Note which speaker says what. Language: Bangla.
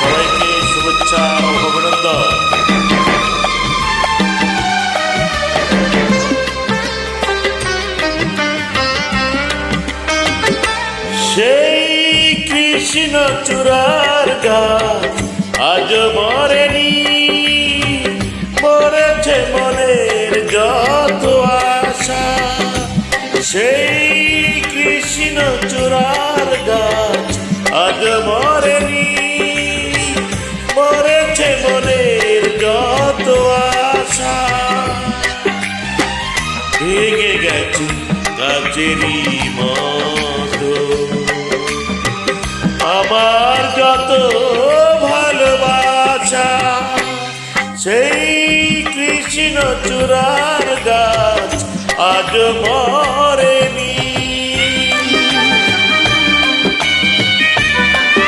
Speaker 1: সবাইকে শুভেচ্ছা ও অভিনন্দন। সেই কৃষ্ণ চূড়ার গাছ আজ মরেনি, মরেছে মনের যত আশা। সেই কৃষ্ণ চূড়ার গাছ আজ মরেনি, মরেছে মনের যত আশা। ভেঙে গেছে গাছেরই মতো আমার যত ভালোবাসা। সেই কৃষ্ণ চূড়ার গাছ আজ মর